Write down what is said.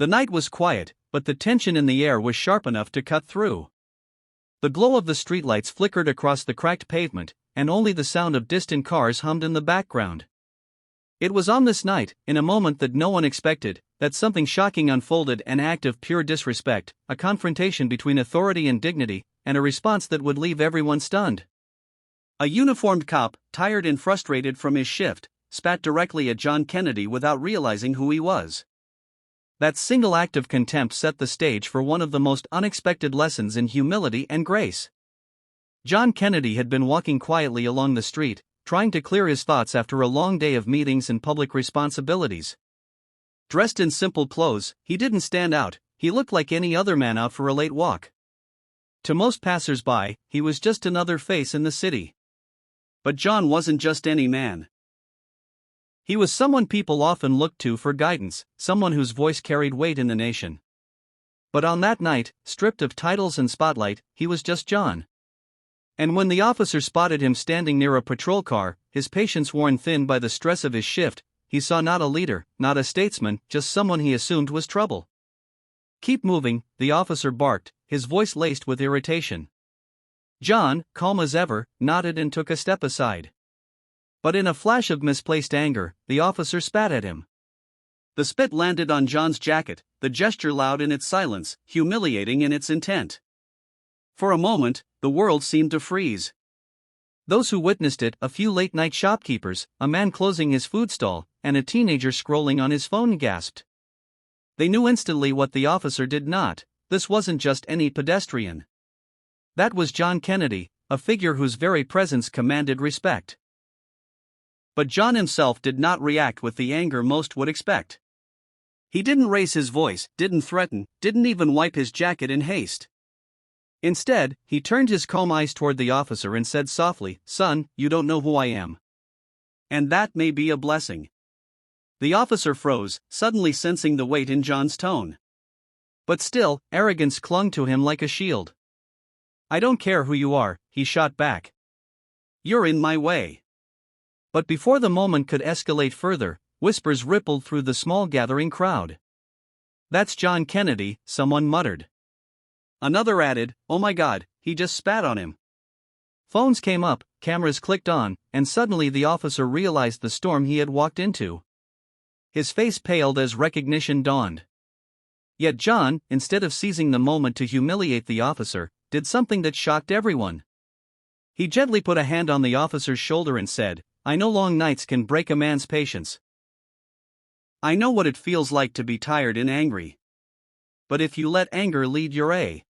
The night was quiet, but the tension in the air was sharp enough to cut through. The glow of the streetlights flickered across the cracked pavement, and only the sound of distant cars hummed in the background. It was on this night, in a moment that no one expected, that something shocking unfolded, an act of pure disrespect, a confrontation between authority and dignity, and a response that would leave everyone stunned. A uniformed cop, tired and frustrated from his shift, spat directly at John Kennedy without realizing who he was. That single act of contempt set the stage for one of the most unexpected lessons in humility and grace. John Kennedy had been walking quietly along the street, trying to clear his thoughts after a long day of meetings and public responsibilities. Dressed in simple clothes, he didn't stand out. He looked like any other man out for a late walk. To most passers-by, he was just another face in the city. But John wasn't just any man. He was someone people often looked to for guidance, someone whose voice carried weight in the nation. But on that night, stripped of titles and spotlight, he was just John. And when the officer spotted him standing near a patrol car, his patience worn thin by the stress of his shift, he saw not a leader, not a statesman, just someone he assumed was trouble. "Keep moving," the officer barked, his voice laced with irritation. John, calm as ever, nodded and took a step aside. But in a flash of misplaced anger, the officer spat at him. The spit landed on John's jacket, the gesture loud in its silence, humiliating in its intent. For a moment, the world seemed to freeze. Those who witnessed it, a few late-night shopkeepers, a man closing his food stall, and a teenager scrolling on his phone, gasped. They knew instantly what the officer did not: this wasn't just any pedestrian. That was John Kennedy, a figure whose very presence commanded respect. But John himself did not react with the anger most would expect. He didn't raise his voice, didn't threaten, didn't even wipe his jacket in haste. Instead, he turned his calm eyes toward the officer and said softly, "Son, you don't know who I am. And that may be a blessing." The officer froze, suddenly sensing the weight in John's tone. But still, arrogance clung to him like a shield. "I don't care who you are," he shot back. "You're in my way." But before the moment could escalate further, whispers rippled through the small gathering crowd. "That's John Kennedy," someone muttered. Another added, "Oh my God, he just spat on him." Phones came up, cameras clicked on, and suddenly the officer realized the storm he had walked into. His face paled as recognition dawned. Yet John, instead of seizing the moment to humiliate the officer, did something that shocked everyone. He gently put a hand on the officer's shoulder and said, "I know long nights can break a man's patience. I know what it feels like to be tired and angry. But if you let anger lead your way,